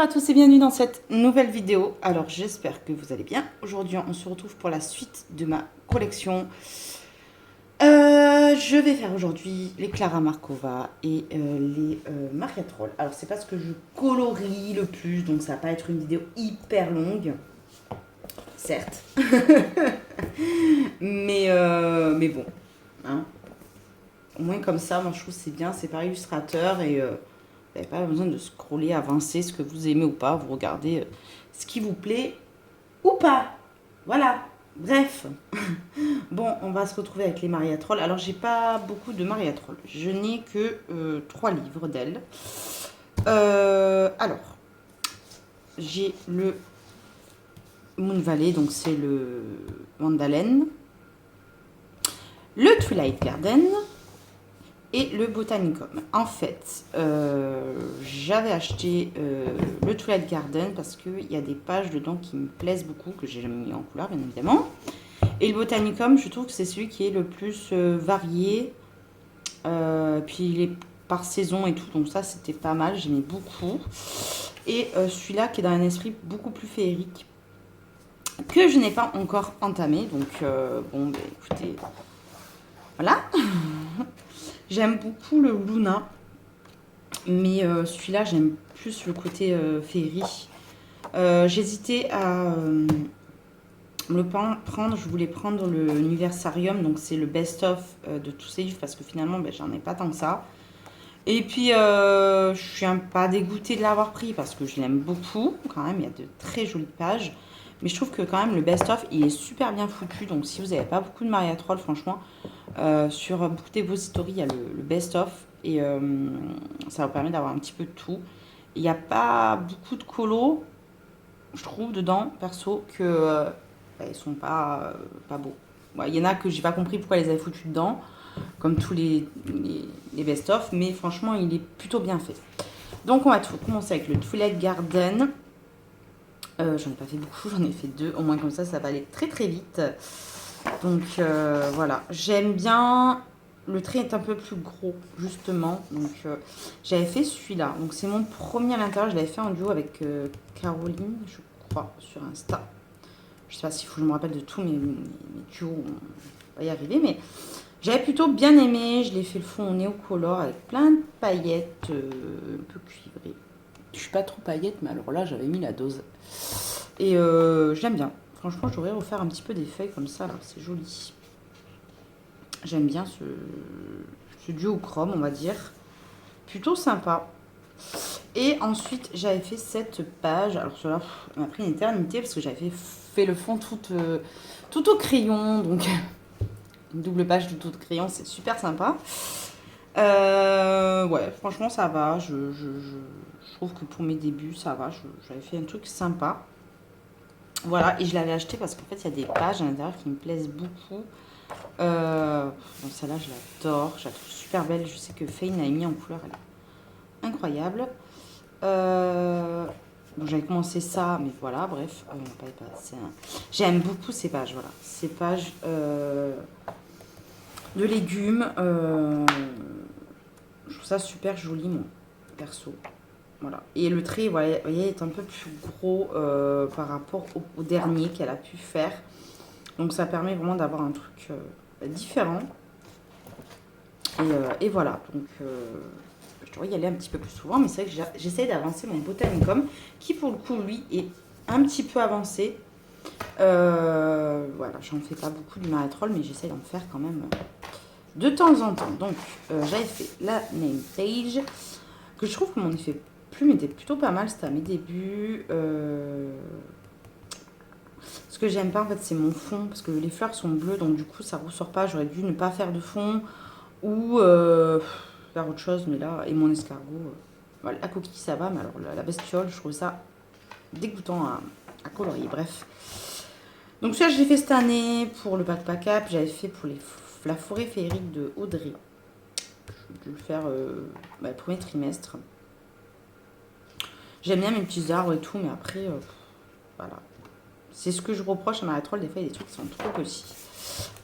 à tous et bienvenue dans cette nouvelle vidéo. Alors j'espère que vous allez bien. Aujourd'hui on se retrouve pour la suite de ma collection. Je vais faire aujourd'hui les Clara Markova et les Maria Troll. Alors c'est pas ce que je colorie le plus, donc ça va pas être une vidéo hyper longue. Certes. mais bon. Hein. Au moins comme ça, moi je trouve que c'est bien, c'est par illustrateur et vous n'avez pas besoin de scroller, avancer ce que vous aimez ou pas. Vous regardez ce qui vous plaît ou pas. Voilà. Bref. Bon, on va se retrouver avec les Maria Troll. Alors, j'ai pas beaucoup de Maria Troll. Je n'ai que 3 livres d'elle. Alors, j'ai le Moon Valley, donc c'est le Mandalen. Le Twilight Garden. Et le Botanicum. En fait, j'avais acheté le Twilight Garden parce qu'il y a des pages dedans qui me plaisent beaucoup, que j'ai jamais mis en couleur, bien évidemment. Et le Botanicum, je trouve que c'est celui qui est le plus varié. Puis il est par saison et tout, donc ça c'était pas mal, j'aimais beaucoup. Et celui-là qui est dans un esprit beaucoup plus féerique, que je n'ai pas encore entamé. Donc bon, bah, écoutez, voilà. J'aime beaucoup le Luna, mais celui-là, j'aime plus le côté féerie. J'hésitais à me le prendre. Je voulais prendre le Universarium, donc c'est le best-of de tous ces livres, parce que finalement, ben, j'en ai pas tant que ça. Et puis, je suis pas dégoûtée de l'avoir pris, parce que je l'aime beaucoup, quand même. Il y a de très jolies pages. Mais je trouve que quand même, le best-of, il est super bien foutu. Donc, si vous n'avez pas beaucoup de Maria Troll, franchement... sur beaucoup de dépositories, il y a le best-of et ça vous permet d'avoir un petit peu de tout. Il n'y a pas beaucoup de colos, je trouve, dedans, perso, que ils sont pas beaux. Il y en a que j'ai pas compris pourquoi ils avaient foutu dedans, comme tous les best-of, mais franchement, il est plutôt bien fait. Donc, on va commencer avec le Twilight Garden. J'en ai pas fait beaucoup, j'en ai fait 2, au moins comme ça va aller très très vite. Donc voilà, j'aime bien, le trait est un peu plus gros justement, donc j'avais fait celui-là, donc c'est mon premier à l'intérieur, je l'avais fait en duo avec Caroline, je crois, sur Insta. Je sais pas s'il faut que je me rappelle de tous mes duos, on va y arriver, mais j'avais plutôt bien aimé, je l'ai fait le fond néocolore avec plein de paillettes un peu cuivrées. Je suis pas trop paillette, mais alors là j'avais mis la dose. Et j'aime bien. Franchement, je devrais refaire un petit peu des feuilles comme ça, là. C'est joli. J'aime bien ce duochrome, on va dire. Plutôt sympa. Et ensuite, j'avais fait cette page. Alors, cela m'a pris une éternité parce que j'avais fait le fond tout au crayon. Donc, une double page tout au crayon, c'est super sympa. Ouais, franchement, ça va. Je trouve que pour mes débuts, ça va. J'avais fait un truc sympa. Voilà, et je l'avais acheté parce qu'en fait, il y a des pages à l'intérieur qui me plaisent beaucoup. Bon, celle-là, je l'adore. Je la trouve super belle. Je sais que Faye l'a mis en couleur. Elle est incroyable. Bon, j'avais commencé ça, mais voilà, bref. On va pas y passer, hein. J'aime beaucoup ces pages, voilà. Ces pages de légumes. Je trouve ça super joli, moi, perso. Voilà. Et le trait, voilà, vous voyez, est un peu plus gros par rapport au dernier qu'elle a pu faire. Donc ça permet vraiment d'avoir un truc différent. Et voilà. Donc je devrais y aller un petit peu plus souvent. Mais c'est vrai que j'essaie d'avancer mon Botanicum, qui pour le coup, lui, est un petit peu avancé. Voilà, j'en fais pas beaucoup du Maria Troll, mais j'essaie d'en faire quand même de temps en temps. Donc j'avais fait la name page, que je trouve que mon effet plume était plutôt pas mal, c'était à mes débuts. Ce que j'aime pas en fait, c'est mon fond, parce que les fleurs sont bleues, donc du coup ça ressort pas. J'aurais dû ne pas faire de fond ou faire autre chose, mais là, et mon escargot, voilà, la coquille ça va, mais alors la bestiole, je trouve ça dégoûtant à colorier. Bref, donc ça je l'ai fait cette année pour le backpack up, j'avais fait pour la forêt féerique de Audrey. Je vais le faire le premier trimestre. J'aime bien mes petits arbres et tout, mais après, voilà. C'est ce que je reproche à Maria Troll, des fois, il y a des trucs qui sont trop petits.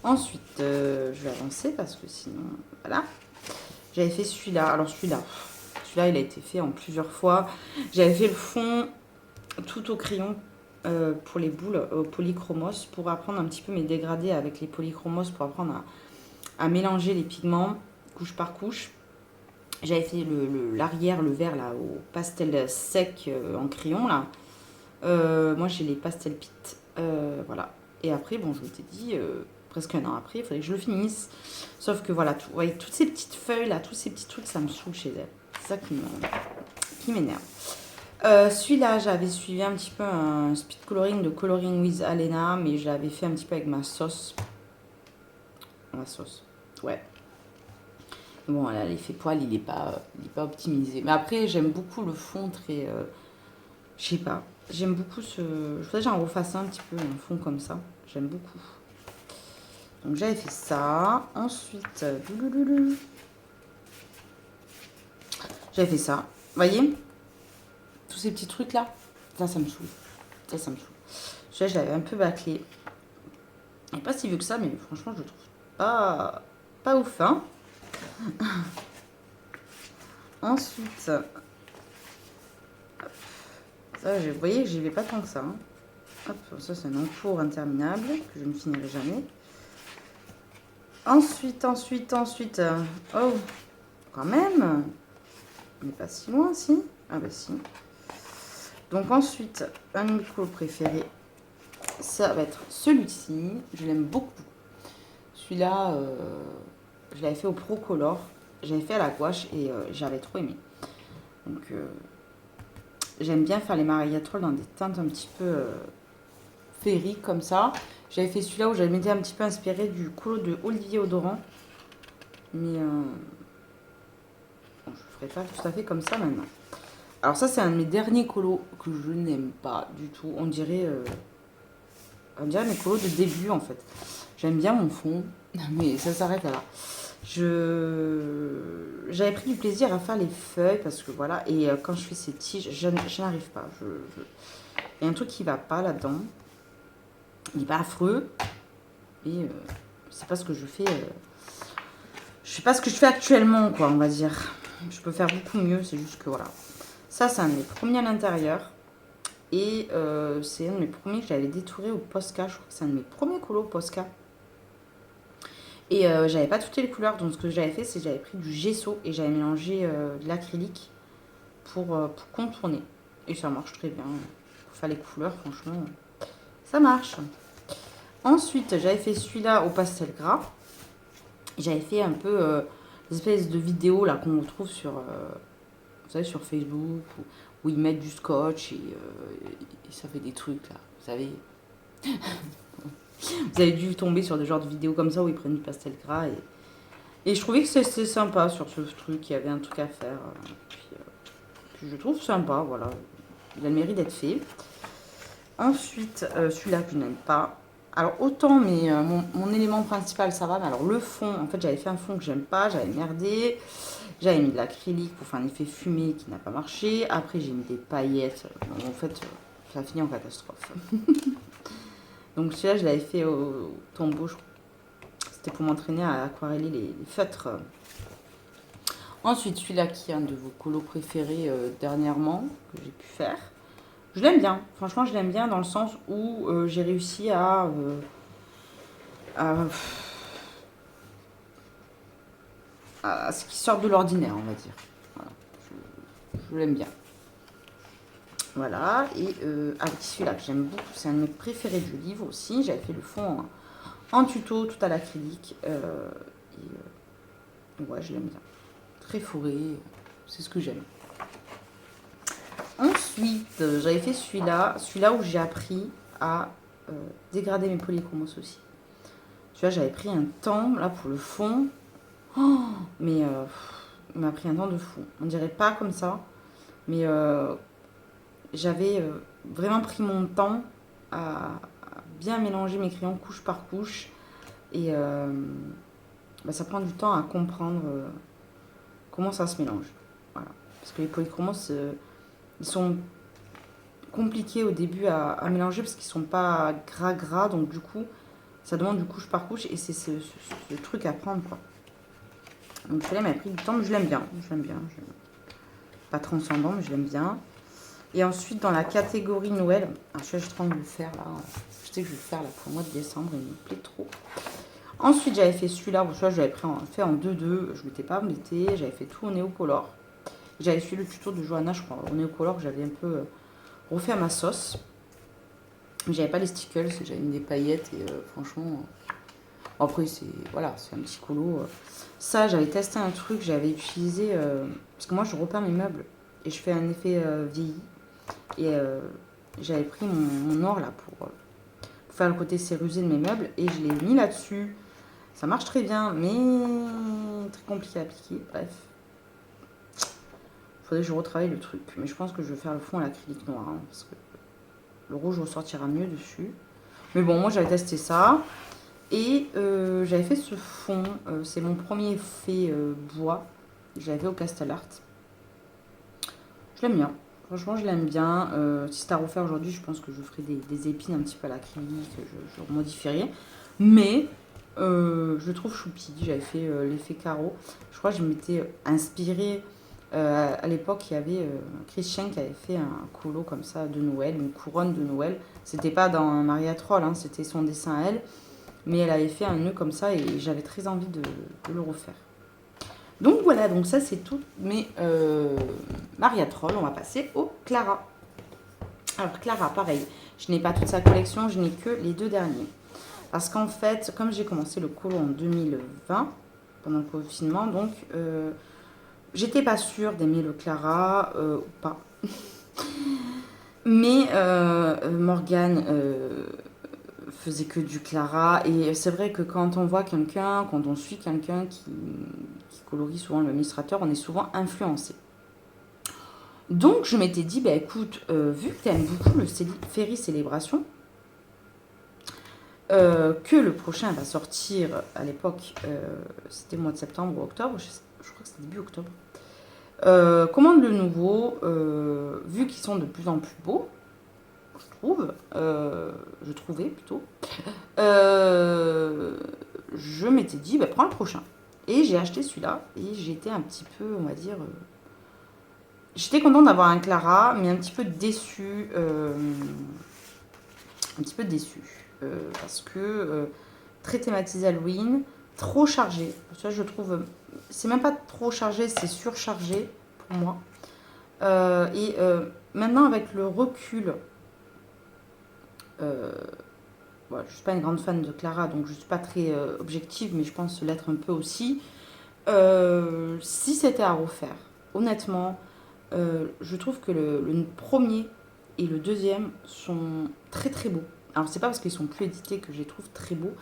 Ensuite, je vais avancer parce que sinon, voilà. J'avais fait celui-là. Alors celui-là, celui-là, il a été fait en plusieurs fois. J'avais fait le fond tout au crayon pour les boules au polychromos pour apprendre un petit peu mes dégradés avec les polychromos pour apprendre à mélanger les pigments couche par couche. J'avais fait l'arrière, le vert là au pastel sec en crayon là. Moi j'ai les pastel pit, voilà. Et après bon je m'étais dit presque un an après il fallait que je le finisse. Sauf que voilà, vous voyez toutes ces petites feuilles là, tous ces petits trucs ça me saoule chez elle. C'est ça qui m'énerve. Celui-là, j'avais suivi un petit peu un speed coloring de Coloring with Alena, mais je l'avais fait un petit peu avec ma sauce. Ma sauce, ouais. Bon, là, l'effet poil, il est pas optimisé. Mais après, j'aime beaucoup le fond très... je sais pas. J'aime beaucoup ce... Je voudrais que j'en refasse un petit peu, un fond comme ça. J'aime beaucoup. Donc, j'avais fait ça. Ensuite... j'avais fait ça. Vous voyez tous ces petits trucs là, ça me saoule. Ça me saoule. Celui-là, je l'avais un peu bâclé. Il n'est pas si vieux que ça, mais franchement, je le trouve pas ouf. Hein. Ensuite, ça, vous voyez, j'y vais pas tant que ça. Hein. Hop, ça, c'est un encours interminable que je ne finirai jamais. Ensuite. Oh, quand même. On n'est pas si loin, si. Ah bah si. Donc ensuite, un de mes colos préférés, ça va être celui-ci. Je l'aime beaucoup. Celui-là, je l'avais fait au Procolor. J'avais fait à la gouache et j'avais trop aimé. Donc, j'aime bien faire les mariatrolles dans des teintes un petit peu féeriques comme ça. J'avais fait celui-là où j'avais m'étais un petit peu inspiré du colo de Olivier Odorant. Mais bon, je ne ferai pas tout à fait comme ça maintenant. Alors ça, c'est un de mes derniers colos que je n'aime pas du tout. On dirait mes colos de début, en fait. J'aime bien mon fond, mais ça s'arrête là. J'avais pris du plaisir à faire les feuilles, parce que voilà. Et quand je fais ces tiges, je n'arrive pas. Il y a un truc qui va pas là-dedans. Il n'est pas affreux. Et c'est pas ce que je fais. Je sais pas ce que je fais actuellement, quoi, on va dire. Je peux faire beaucoup mieux, c'est juste que voilà. Ça, c'est un de mes premiers à l'intérieur. Et c'est un de mes premiers que j'avais détouré au Posca. Je crois que c'est un de mes premiers colos Posca. Et j'avais pas toutes les couleurs. Donc ce que j'avais fait, c'est que j'avais pris du gesso et j'avais mélangé de l'acrylique pour contourner. Et ça marche très bien. Pour faire les couleurs, franchement, ça marche. Ensuite, j'avais fait celui-là au pastel gras. J'avais fait un peu des espèces de vidéos là qu'on retrouve sur... vous savez, sur Facebook, où ils mettent du scotch et ça fait des trucs là, vous savez. Vous avez dû tomber sur des genres de vidéos comme ça où ils prennent du pastel gras. Et je trouvais que c'était sympa sur ce truc, il y avait un truc à faire. Puis je trouve sympa, voilà. Il a le mérite d'être fait. Ensuite, celui-là que je n'aime pas. Alors autant mon élément principal ça va, mais alors le fond, en fait j'avais fait un fond que j'aime pas, j'avais merdé. J'avais mis de l'acrylique pour faire un effet fumé qui n'a pas marché. Après, j'ai mis des paillettes. En fait, ça a fini en catastrophe. Donc celui-là, je l'avais fait au tombeau. C'était pour m'entraîner à aquareller les feutres. Ensuite, celui-là qui est un de vos colos préférés dernièrement, que j'ai pu faire. Je l'aime bien. Franchement, je l'aime bien dans le sens où j'ai réussi à ce qui sort de l'ordinaire, on va dire. Voilà. Je l'aime bien. Voilà. Et celui-là que j'aime beaucoup, c'est un de mes préférés du livre aussi. J'avais fait le fond en tuto, tout à l'acrylique. Ouais, je l'aime bien. Très fourré. C'est ce que j'aime. Ensuite, j'avais fait celui-là où j'ai appris à dégrader mes polychromos aussi. Celui-là, j'avais pris un temps là pour le fond. Oh, mais il m'a pris un temps de fou. On dirait pas comme ça, mais j'avais vraiment pris mon temps à bien mélanger mes crayons couche par couche. Et ça prend du temps à comprendre comment ça se mélange. Voilà. Parce que les polychromos, ils sont compliqués au début à mélanger parce qu'ils sont pas gras, donc du coup, ça demande du couche par couche et c'est ce truc à prendre, quoi. Donc celui-là m'a pris du temps, mais je l'aime bien. pas transcendant, mais je l'aime bien. Et ensuite, dans la catégorie Noël, alors je suis en train de le faire là. Je sais que je vais le faire là pour le mois de décembre, il me plaît trop. Ensuite, j'avais fait celui-là. Bon, celui-là, je l'avais fait en 2-2. Je ne m'étais pas embêtée. J'avais fait tout en néocolore. J'avais suivi le tuto de Johanna, je crois, au néocolore. J'avais un peu refait à ma sauce. Mais j'avais pas les stickers. J'avais mis des paillettes. Et franchement, après, c'est voilà, c'est un petit colo. Ça, j'avais testé un truc. J'avais utilisé... parce que moi, je repeins mes meubles. Et je fais un effet vieilli. Et j'avais pris mon or là pour faire le côté cérusé de mes meubles. Et je l'ai mis là-dessus. Ça marche très bien, mais très compliqué à appliquer. Bref. Il faudrait que je retravaille le truc. Mais je pense que je vais faire le fond à l'acrylique noir. Hein, parce que le rouge ressortira mieux dessus. Mais bon, moi j'avais testé ça. Et j'avais fait ce fond. C'est mon premier fait bois. Je l'avais fait au Castellart. Je l'aime bien. Franchement, je l'aime bien. Si c'était à refaire aujourd'hui, je pense que je ferai des épines un petit peu à l'acrylique. Je modifierai. Mais... je le trouve choupi. J'avais fait l'effet carreau. Je crois que je m'étais inspirée. À l'époque, il y avait Christian qui avait fait un colo comme ça de Noël, une couronne de Noël. C'était pas dans Maria Troll, hein, c'était son dessin à elle. Mais elle avait fait un nœud comme ça et j'avais très envie de le refaire. Donc voilà, donc ça c'est tout. Mais Maria Troll, on va passer au Clara. Alors Clara, pareil. Je n'ai pas toute sa collection, je n'ai que les 2 derniers. Parce qu'en fait, comme j'ai commencé le colo en 2020, pendant le confinement, donc j'étais pas sûre d'aimer le Clara ou pas. Mais Morgane faisait que du Clara. Et c'est vrai que quand on voit quelqu'un, quand on suit quelqu'un qui colorie souvent le même illustrateur, on est souvent influencé. Donc je m'étais dit, bah écoute, vu que tu aimes beaucoup le Ferry Célébration, que le prochain va sortir à l'époque, c'était le mois de septembre ou octobre, je crois que c'était début octobre. Commande le nouveau, vu qu'ils sont de plus en plus beaux, je trouvais plutôt, je m'étais dit, bah, prends le prochain. Et j'ai acheté celui-là, et j'étais un petit peu, on va dire, j'étais contente d'avoir un Clara, mais un petit peu déçue, parce que très thématisé Halloween, trop chargé. Ça, je trouve, c'est même pas trop chargé, c'est surchargé pour moi. Et maintenant, avec le recul, voilà, je ne suis pas une grande fan de Clara, donc je ne suis pas très objective, mais je pense l'être un peu aussi. Si c'était à refaire, honnêtement, je trouve que le premier et le deuxième sont très très beaux. Alors c'est pas parce qu'ils sont plus édités que je les trouve très beaux,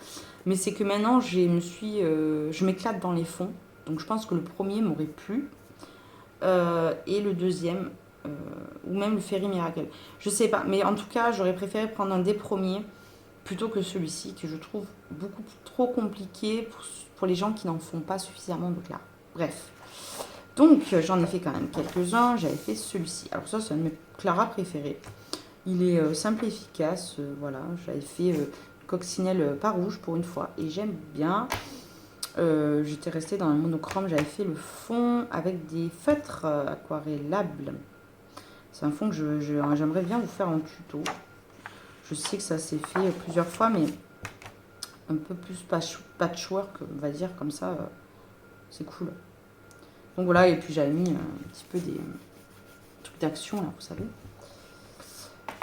mais c'est que maintenant je m'éclate dans les fonds. Donc je pense que le premier m'aurait plu et le deuxième ou même le Fairy Miracle. Je sais pas, mais en tout cas j'aurais préféré prendre un des premiers plutôt que celui-ci que je trouve beaucoup trop compliqué pour les gens qui n'en font pas suffisamment de Clara. Bref. Donc j'en ai fait quand même quelques-uns. J'avais fait celui-ci. Alors ça c'est un de mes Clara préférés. Il est simple et efficace. Voilà, j'avais fait coccinelle pas rouge pour une fois et j'aime bien. J'étais restée dans un monochrome. J'avais fait le fond avec des feutres aquarellables. C'est un fond que j'aimerais bien vous faire en tuto. Je sais que ça s'est fait plusieurs fois, mais un peu plus patchwork, on va dire, comme ça, c'est cool. Donc voilà, et puis j'avais mis un petit peu des trucs d'action, là, vous savez.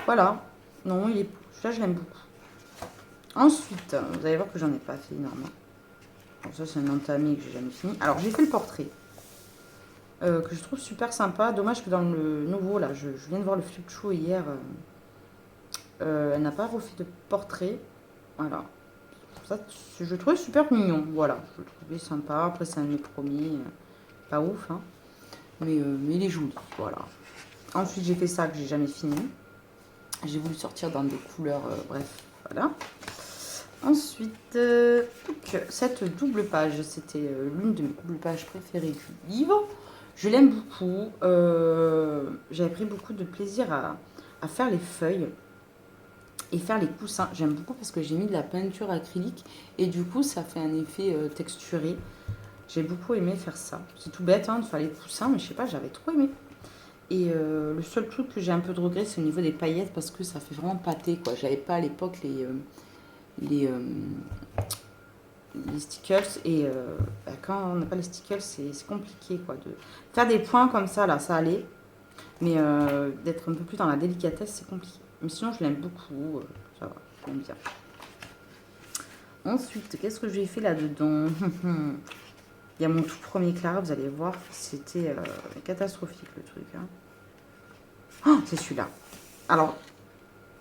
Voilà. Non, celui-là, je l'aime beaucoup. Ensuite, vous allez voir que j'en ai pas fait énormément. Bon, ça, c'est un entamé que j'ai jamais fini. Alors, j'ai fait le portrait, que je trouve super sympa. Dommage que dans le nouveau, là, je viens de voir le flip show hier, elle n'a pas refait de portrait. Voilà. Ça, je le trouvais super mignon. Voilà, je le trouvais sympa. Après, c'est un de mes premiers. Pas ouf, hein. Mais il est joli. Voilà. Ensuite, j'ai fait ça que j'ai jamais fini. J'ai voulu sortir dans des couleurs. Bref, voilà. Ensuite, cette double page, c'était l'une de mes doubles pages préférées du livre. Je l'aime beaucoup. J'avais pris beaucoup de plaisir à faire les feuilles et faire les coussins. J'aime beaucoup parce que j'ai mis de la peinture acrylique et du coup, ça fait un effet texturé. J'ai beaucoup aimé faire ça. C'est tout bête hein, de faire les coussins, mais je sais pas, j'avais trop aimé. Et le seul truc que j'ai un peu de regret, c'est au niveau des paillettes parce que ça fait vraiment pâté, quoi. J'avais pas à l'époque les, euh, les stickers et bah, quand on n'a pas les stickers, c'est compliqué, quoi. De faire des points comme ça, là, ça allait. Mais d'être un peu plus dans la délicatesse, c'est compliqué. Mais sinon, je l'aime beaucoup. Ça va, j'aime bien. Ensuite, qu'est-ce que j'ai fait là-dedans? Il y a mon tout premier Clara, vous allez voir, c'était catastrophique le truc. Hein. Oh, c'est celui-là. Alors,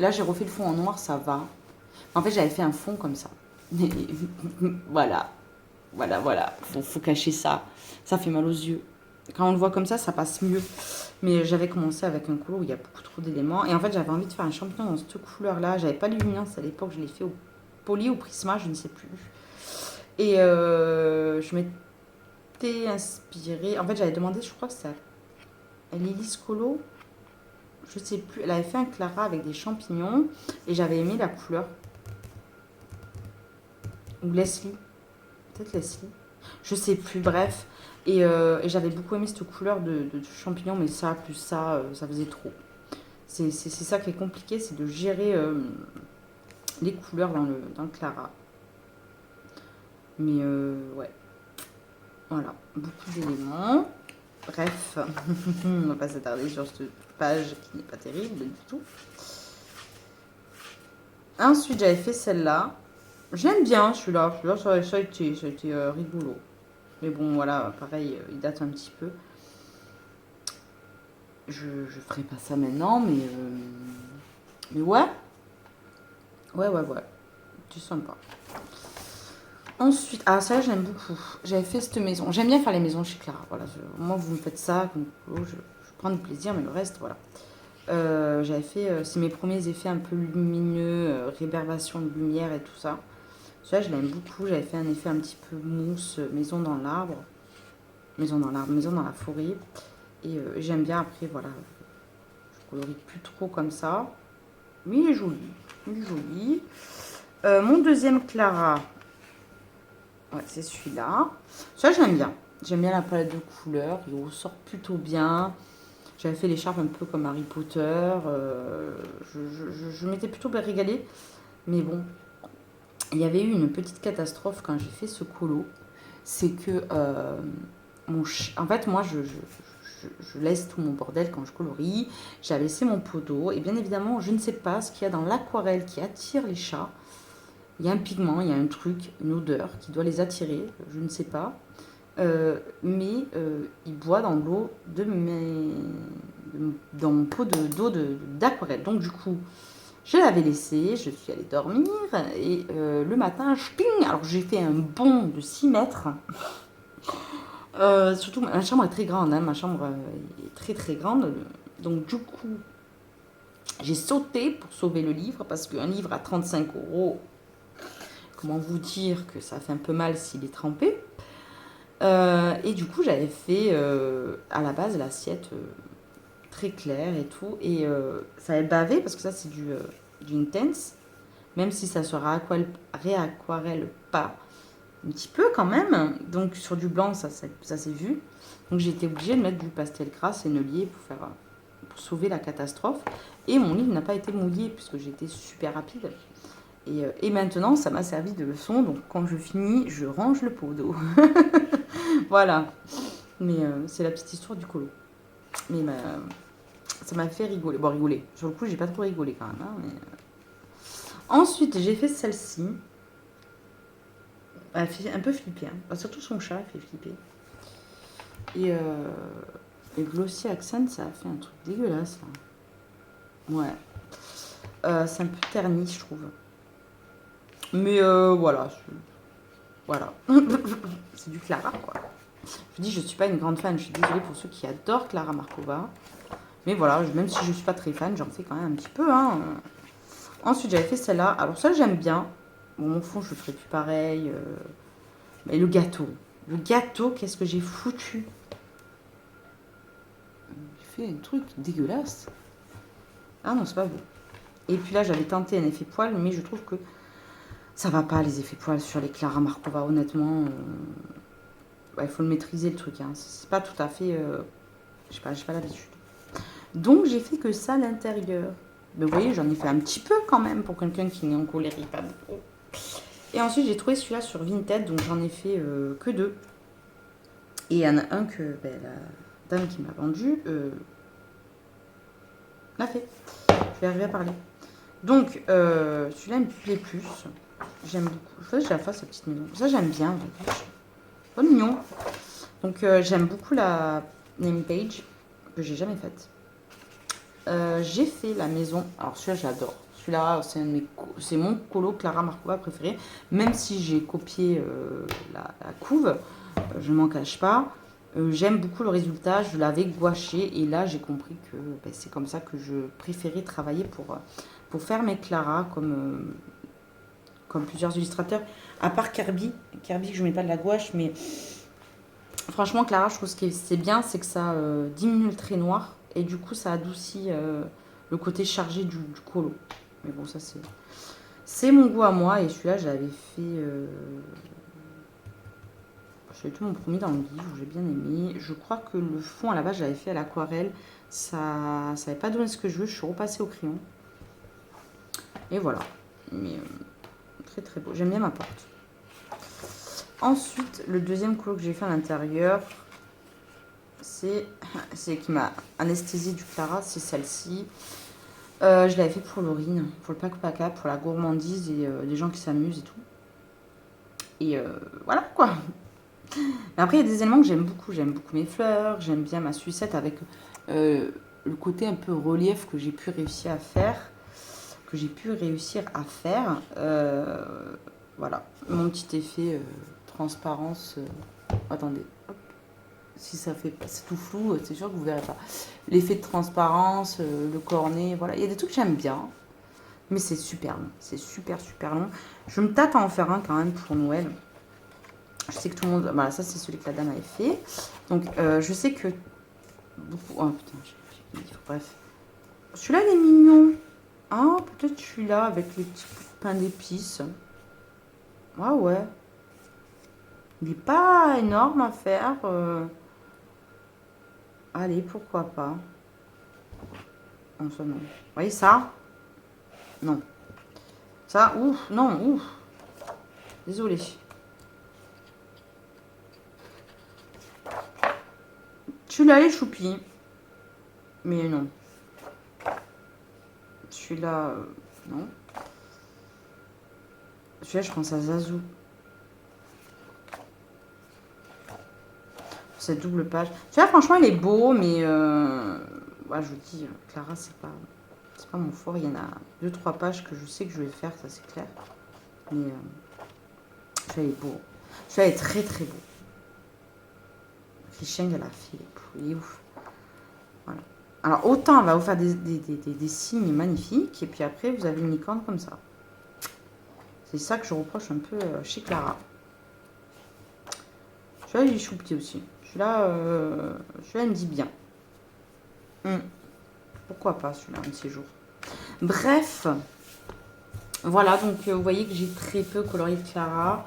là, j'ai refait le fond en noir, ça va. En fait, j'avais fait un fond comme ça. Voilà. Voilà. Faut cacher ça. Ça fait mal aux yeux. Quand on le voit comme ça passe mieux. Mais j'avais commencé avec un colo où il y a beaucoup trop d'éléments. Et en fait, j'avais envie de faire un champignon dans cette couleur-là. J'avais pas l'illuminance à l'époque. Je l'ai fait au poly ou prisma, je ne sais plus. Et je m'étais inspirée. En fait, j'avais demandé, je crois que c'est à Lily Colo. Je sais plus. Elle avait fait un Clara avec des champignons. Et j'avais aimé la couleur. Ou Leslie. Peut-être Leslie. Je sais plus, bref. Et j'avais beaucoup aimé cette couleur de champignons, mais ça, plus ça, ça faisait trop. C'est ça qui est compliqué, c'est de gérer les couleurs dans le Clara. Mais ouais, voilà, beaucoup d'éléments. Bref, on va pas s'attarder sur cette page qui n'est pas terrible du tout. Ensuite, j'avais fait celle-là. J'aime bien celui-là. Celui-là, ça a été rigolo. Mais bon, voilà, pareil, il date un petit peu. Je ferai pas ça maintenant, mais ouais. Ouais. C'est sympa. Ensuite, ah ça j'aime beaucoup. J'avais fait cette maison. J'aime bien faire les maisons chez Clara. Voilà, moi vous me faites ça, je prends du plaisir, mais le reste, voilà. J'avais fait, c'est mes premiers effets un peu lumineux, réverbération de lumière et tout ça. Celui-là, je l'aime beaucoup. J'avais fait un effet un petit peu mousse, maison dans l'arbre. Maison dans la forêt. Et j'aime bien après, voilà. Je colorie plus trop comme ça. Mais il est joli. Mon deuxième Clara, ouais, c'est celui-là. Ça, j'aime bien. J'aime bien la palette de couleurs. Il ressort plutôt bien. J'avais fait l'écharpe un peu comme Harry Potter. Je m'étais plutôt bien régalée. Mais bon, il y avait eu une petite catastrophe quand j'ai fait ce colo. C'est que, en fait, moi, je laisse tout mon bordel quand je colorie. J'ai laissé mon pot d'eau. Et bien évidemment, je ne sais pas ce qu'il y a dans l'aquarelle qui attire les chats. Il y a un pigment, il y a un truc, une odeur qui doit les attirer. Je ne sais pas. Mais ils boivent dans l'eau dans mon pot d'eau d'aquarelle. Donc du coup, je l'avais laissé, je suis allée dormir. Et le matin, alors j'ai fait un bond de 6 mètres. Surtout, ma chambre est très grande, hein, ma chambre est très très grande. Donc du coup, j'ai sauté pour sauver le livre, parce qu'un livre à 35 €, comment vous dire que ça fait un peu mal s'il est trempé. Et du coup, j'avais fait à la base l'assiette très claire et tout. Et ça avait bavé, parce que ça c'est du intense, même si ça se réaquarelle pas. Un petit peu quand même. Donc sur du blanc, ça s'est vu. Donc j'ai été obligée de mettre du pastel gras sennelier pour sauver la catastrophe. Et mon livre n'a pas été mouillé puisque j'étais super rapide. Et maintenant, ça m'a servi de leçon. Donc quand je finis, je range le pot d'eau. Voilà. Mais c'est la petite histoire du colo. Mais ça m'a fait rigoler. Bon, rigoler. Sur le coup, j'ai pas trop rigolé quand même. Hein, mais... Ensuite, j'ai fait celle-ci. Elle fait un peu flipper. Hein. Bah, surtout son chat, elle fait flipper. Et Glossy Accent, ça a fait un truc dégueulasse. Là. Ouais. C'est un peu terni, je trouve. Mais voilà. Voilà. C'est du Clara, quoi. Je dis, je suis pas une grande fan. Je suis désolée pour ceux qui adorent Clara Markova. Mais voilà, même si je suis pas très fan, j'en fais quand même un petit peu. Hein. Ensuite, j'avais fait celle-là. Alors ça, j'aime bien. Bon, mon fond, je ne ferai plus pareil. Mais le gâteau. Le gâteau, qu'est-ce que j'ai foutu? J'ai fait un truc dégueulasse. Ah non, c'est pas beau. Et puis là, j'avais tenté un effet poil, mais je trouve que ça va pas, les effets poils sur les Clara Markova, honnêtement. Il faut le maîtriser, le truc. Hein. C'est pas tout à fait... j'ai pas l'habitude. Donc j'ai fait que ça à l'intérieur. Mais vous voyez, j'en ai fait un petit peu quand même pour quelqu'un qui n'est en colérie pas beaucoup. Et ensuite j'ai trouvé celui-là sur Vinted, donc j'en ai fait que 2. Et il y en a un que la dame qui m'a vendu l'a fait. Je vais arriver à parler. Donc celui-là il me plaît plus. J'aime beaucoup. Il faudrait que je la fasse, cette petite maison. Ça j'aime bien. Pas mignon. Donc j'aime beaucoup la name page que j'ai jamais faite. J'ai fait la maison. Alors celui-là j'adore. Celui-là c'est mon colo Clara Markova préféré. Même si j'ai copié la couve, je m'en cache pas. J'aime beaucoup le résultat. Je l'avais gouaché et là j'ai compris que c'est comme ça que je préférais travailler pour faire mes Clara comme plusieurs illustrateurs. À part Kirby que je mets pas de la gouache, mais franchement Clara, je trouve que c'est bien, c'est que ça diminue le trait noir. Et du coup, ça adoucit le côté chargé du colo. Mais bon, ça, c'est mon goût à moi. Et celui-là, j'avais fait... J'avais tout mon premier dans le livre. J'ai bien aimé. Je crois que le fond, à la base, j'avais fait à l'aquarelle. Ça n'avait pas donné ce que je veux. Je suis repassée au crayon. Et voilà. Mais très, très beau. J'aime bien ma porte. Ensuite, le deuxième colo que j'ai fait à l'intérieur... c'est qui m'a anesthésié du Clara, c'est celle-ci. Je l'avais fait pour Laurine, pour le pack-pack, pour la gourmandise et des gens qui s'amusent et tout. Et voilà quoi. Mais après, il y a des éléments que j'aime beaucoup. J'aime beaucoup mes fleurs, j'aime bien ma sucette avec le côté un peu relief que j'ai pu réussir à faire. Voilà, mon petit effet transparence. Attendez, hop. Si ça fait pas, c'est tout flou, c'est sûr que vous verrez pas. L'effet de transparence, le cornet, voilà. Il y a des trucs que j'aime bien, mais c'est super long. C'est super, super long. Je me tâte à en faire un quand même pour Noël. Je sais que tout le monde... Voilà, ça c'est celui que la dame avait fait. Donc, je sais que... beaucoup... Oh putain, bref. Celui-là, il est mignon. Ah, peut-être celui-là avec les petits pains d'épices. Ah ouais. Il n'est pas énorme à faire. Allez, pourquoi pas. Non, ça non. Vous voyez ça? Non. Ça, ouf, non, ouf. Désolée. Celui-là, les choupis. Mais non. Celui-là, non. Celui-là, je pense à Zazou. Cette double page. Celui-là, franchement, il est beau, mais ouais, je vous dis, Clara, c'est pas mon fort. Il y en a 2-3 pages que je sais que je vais faire, ça c'est clair. Mais celui-là, il est beau. Celui-là est très très beau. Richeng, elle a fait, il est ouf. Voilà. Alors, autant, on va vous faire des signes magnifiques, et puis après, vous avez une licorne comme ça. C'est ça que je reproche un peu chez Clara. Celui-là, il est choupi aussi. Celui-là, il me dit bien. Pourquoi pas celui-là, un de ces jours. Bref. Voilà, donc vous voyez que j'ai très peu colorié de Clara.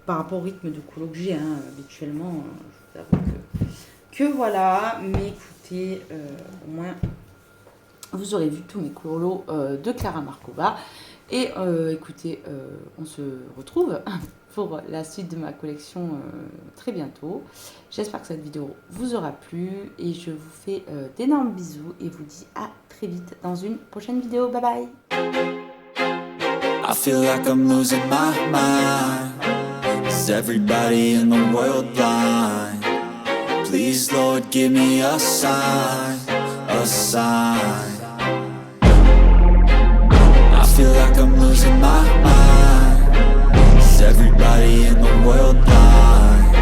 Par rapport au rythme de colo que j'ai habituellement. Je vous avoue que voilà. Mais écoutez, au moins, vous aurez vu tous mes colos de Clara Markova. Et écoutez, on se retrouve pour la suite de ma collection très bientôt. J'espère que cette vidéo vous aura plu et je vous fais d'énormes bisous et vous dis à très vite dans une prochaine vidéo. Bye bye. I feel like I'm losing my mind. Is everybody in the world blind? Please Lord give me a sign, a sign. I feel like I'm losing my mind. Is everybody in the world blind?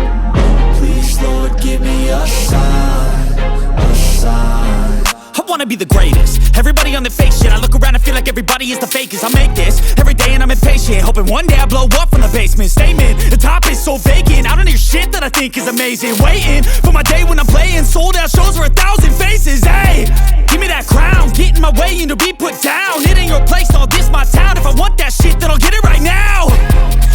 Please Lord give me a sign, a sign. I wanna be the greatest. Everybody on the fake shit. I look around and feel like everybody is the fakest. I make this every day and I'm impatient, hoping one day I blow up from the basement. Statement, the top is so vacant. I don't hear shit that I think is amazing. Waiting for my day when I'm playing sold out shows for 1,000 faces. Hey, give me that crown, get in my way and to be put down. It ain't your place, all this my town. If I want that shit, then I'll get it right now.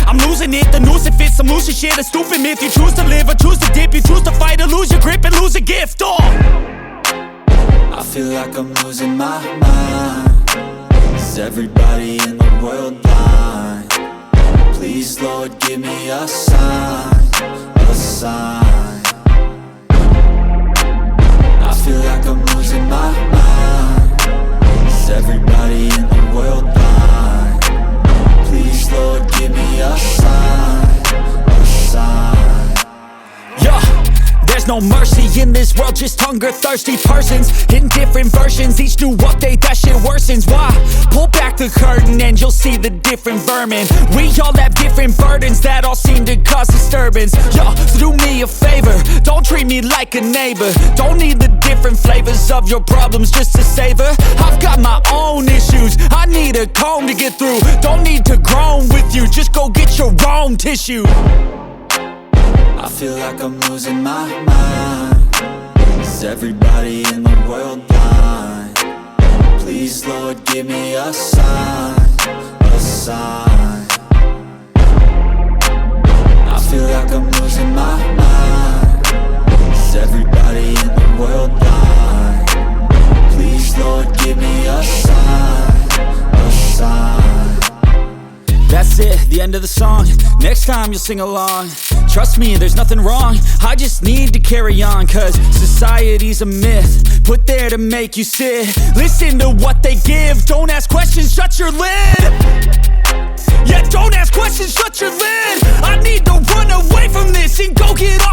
I'm losing it, the noose it fits, I'm losing shit. A stupid myth, you choose to live or choose to dip. You choose to fight or lose your grip and lose a gift. Oh, I feel like I'm losing my mind. Is everybody in the world blind? Please, Lord, give me a sign, a sign. I feel like I'm losing my mind. Is everybody in the world blind? Please, Lord, give me a sign, a sign. Yeah, there's no mercy in this world, just hunger-thirsty persons in different versions, each new update, that shit worsens. Why? Pull back the curtain and you'll see the different vermin. We all have different burdens that all seem to cause disturbance. Yo, so do me a favor, don't treat me like a neighbor. Don't need the different flavors of your problems just to savor. I've got my own issues, I need a comb to get through. Don't need to groan with you, just go get your own tissue. I feel like I'm losing my mind. Is everybody in the world blind? Please, Lord, give me a sign, a sign. I feel like I'm losing my mind. Is everybody in the world blind? Please, Lord, give me a sign, a sign. That's it, the end of the song. Next time you'll sing along. Trust me, there's nothing wrong, I just need to carry on. Cause society's a myth, put there to make you sit. Listen to what they give, don't ask questions, shut your lid. Yeah, don't ask questions, shut your lid. I need to run away from this and go get